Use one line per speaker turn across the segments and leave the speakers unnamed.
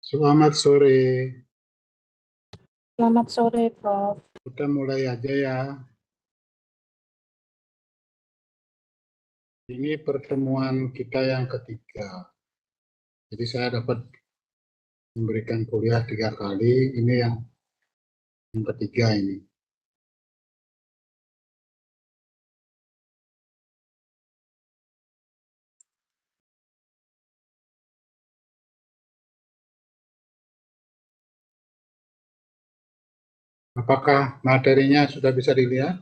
Selamat sore.
Selamat sore, Prof.
Kita mulai aja ya. Ini pertemuan kita yang ketiga. Jadi saya dapat memberikan kuliah 3 kali. Ini yang ketiga ini. Apakah materinya sudah bisa dilihat?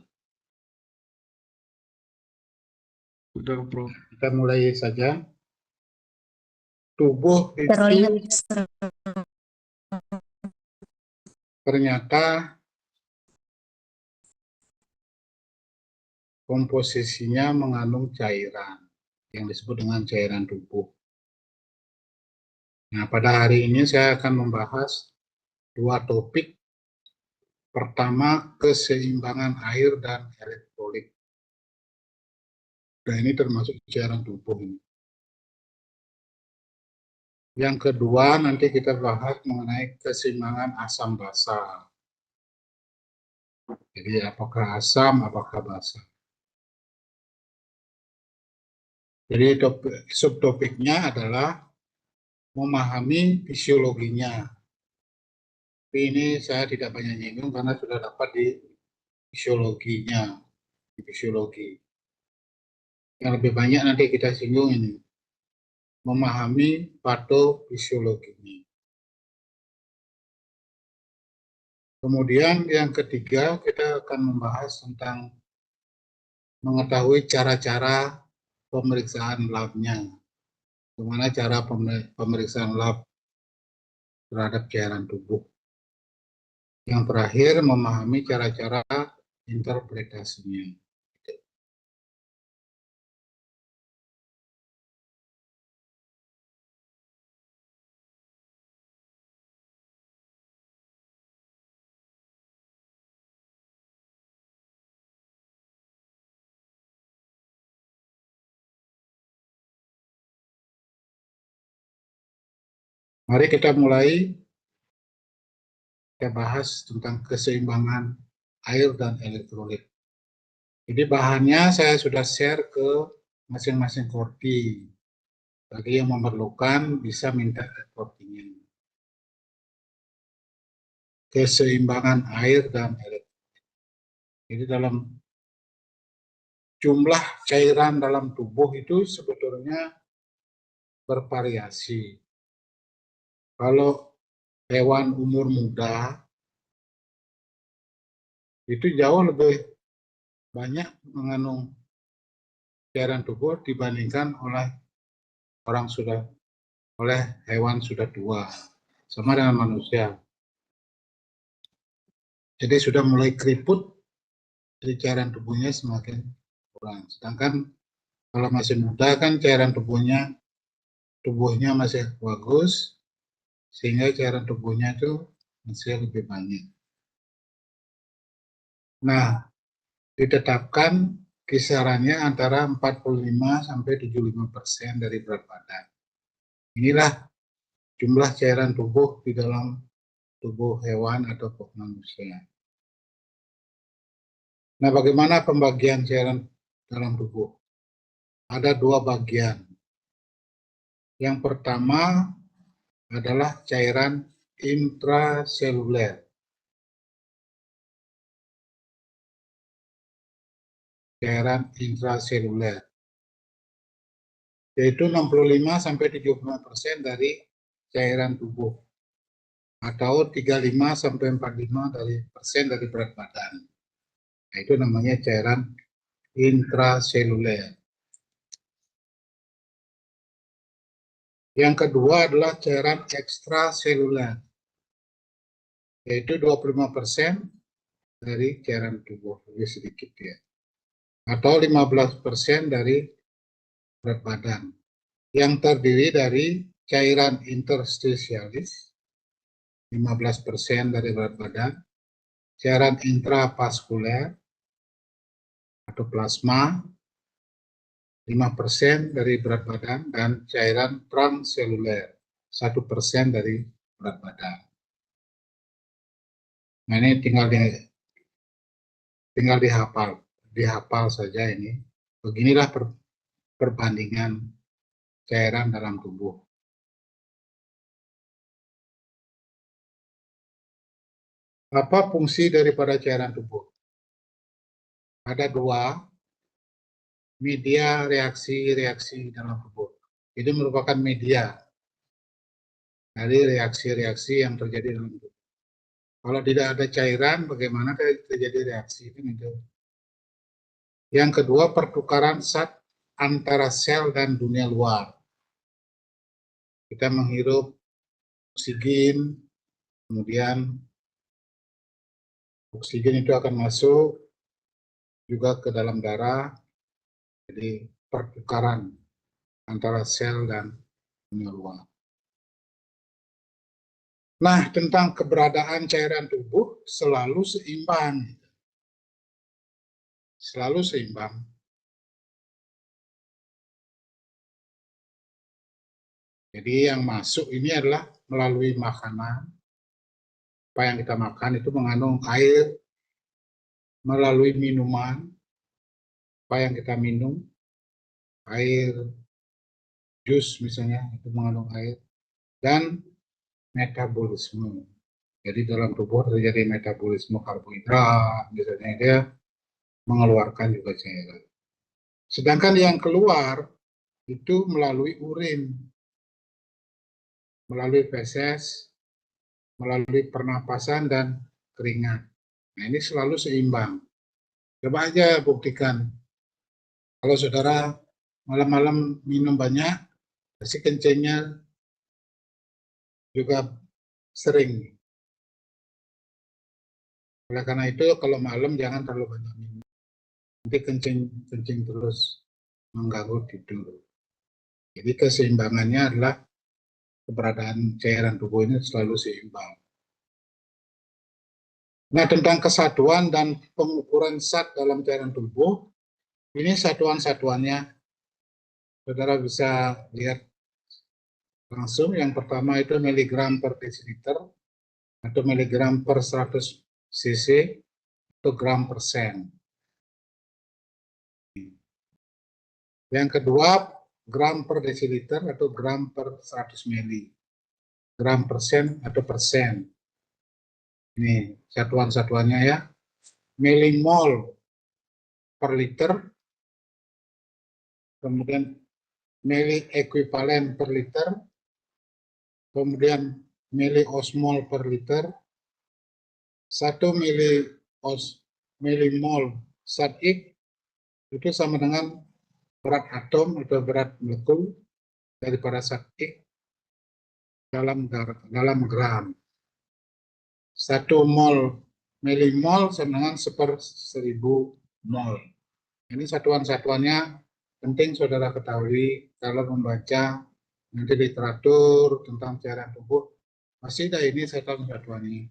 Sudah, Prof.
Kita mulai saja. Tubuh itu ternyata komposisinya mengandung cairan yang disebut dengan cairan tubuh. Nah, pada hari ini saya akan membahas 2 topik. Pertama, keseimbangan air dan elektrolit. Nah, ini termasuk cairan tubuh ini. Yang kedua, nanti kita bahas mengenai keseimbangan asam basa. Jadi, apakah asam, apakah basa. Jadi, subtopiknya adalah memahami fisiologinya. Tapi ini saya tidak banyak nyinggung karena sudah dapat di fisiologinya, di fisiologi. Yang lebih banyak nanti kita singgung ini, memahami patofisiologinya. Kemudian yang ketiga, kita akan membahas tentang mengetahui cara-cara pemeriksaan labnya. Bagaimana cara pemeriksaan lab terhadap cairan tubuh. Yang terakhir, memahami cara-cara interpretasinya. Mari kita mulai. Kita bahas tentang keseimbangan air dan elektrolit. Jadi bahannya saya sudah share ke masing-masing korti. Bagi yang memerlukan bisa minta ke kortinya. Keseimbangan air dan elektrolit. Jadi dalam jumlah cairan dalam tubuh itu sebetulnya bervariasi. Kalau hewan umur muda itu jauh lebih banyak mengandung cairan tubuh dibandingkan oleh hewan sudah tua, sama dengan manusia. Jadi sudah mulai keriput, jadi cairan tubuhnya semakin kurang. Sedangkan kalau masih muda kan cairan tubuhnya masih bagus, sehingga cairan tubuhnya itu masih lebih banyak. Nah, ditetapkan kisarannya antara 45-75% dari berat badan. Inilah jumlah cairan tubuh di dalam tubuh hewan atau manusia. Nah, bagaimana pembagian cairan dalam tubuh? Ada 2 bagian. Yang pertama adalah cairan intraseluler. Cairan intraseluler. Yaitu 65-75% dari cairan tubuh. Atau 35-45% dari berat badan. Nah, itu namanya cairan intraseluler. Yang kedua adalah cairan ekstraseluler, yaitu 25% dari cairan tubuh, lebih sedikit ya. Atau 15% dari berat badan, yang terdiri dari cairan interstisialis, 15% dari berat badan, cairan intravaskuler atau plasma, 5% dari berat badan, dan cairan transseluler, 1% dari berat badan. Nah, ini tinggal dihafal saja ini. Beginilah perbandingan cairan dalam tubuh. Apa fungsi daripada cairan tubuh? Ada dua, media reaksi-reaksi dalam tubuh. Ini merupakan media dari reaksi-reaksi yang terjadi dalam tubuh. Kalau tidak ada cairan, bagaimana terjadi reaksi? Itu. Yang kedua, pertukaran zat antara sel dan dunia luar. Kita menghirup oksigen, kemudian oksigen itu akan masuk juga ke dalam darah, jadi pertukaran antara sel dan dunia luar. Nah, tentang keberadaan cairan tubuh selalu seimbang. Selalu seimbang. Jadi yang masuk ini adalah melalui makanan. Apa yang kita makan itu mengandung air, melalui minuman, apa yang kita minum, air, jus misalnya, itu mengandung air, dan metabolisme. Jadi dalam tubuh terjadi metabolisme karbohidrat, misalnya dia mengeluarkan juga cairan. Sedangkan yang keluar itu melalui urin, melalui feses, melalui pernapasan dan keringat. Nah, ini selalu seimbang. Coba aja buktikan. Kalau saudara malam-malam minum banyak, pasti kencingnya juga sering. Oleh karena itu, kalau malam jangan terlalu banyak minum. Nanti kencing terus mengganggu tidur. Jadi keseimbangannya adalah keberadaan cairan tubuh ini selalu seimbang. Nah, tentang kesatuan dan pengukuran zat dalam cairan tubuh, ini satuan-satuannya saudara bisa lihat langsung. Yang pertama itu miligram per desiliter atau miligram per 100 cc atau gram persen. Yang kedua gram per desiliter atau gram per 100 mili. Gram persen atau persen. Ini satuan-satuannya ya. Milimol per liter, kemudian mili ekuivalen per liter, kemudian miliosmol per liter, 1 milimol zat X itu sama dengan berat atom atau berat molekul daripada zat X dalam gram. 1 milimol sama dengan 1/1000 mol. Ini satuan-satuannya penting saudara ketahui kalau membaca nanti literatur tentang cairan tubuh, masih ada ini satuan-satuannya.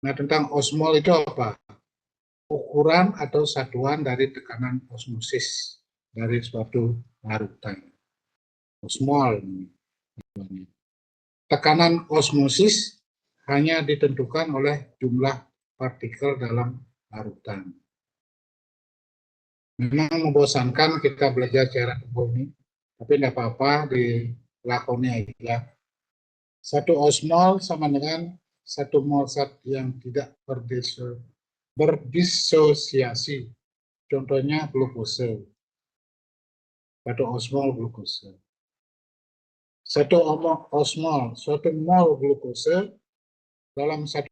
Nah, tentang osmol itu apa? Ukuran atau satuan dari tekanan osmosis dari suatu larutan. Osmol. Tekanan osmosis hanya ditentukan oleh jumlah partikel dalam larutan. Memang membosankan kita belajar cairan tubuh ini, tapi tidak apa-apa dilakoni aja. 1 osmol sama dengan 1 mol zat yang tidak berdisosiasi. Contohnya glukose. 1 osmol glukose. 1 osmol, 1 mol glukose dalam 1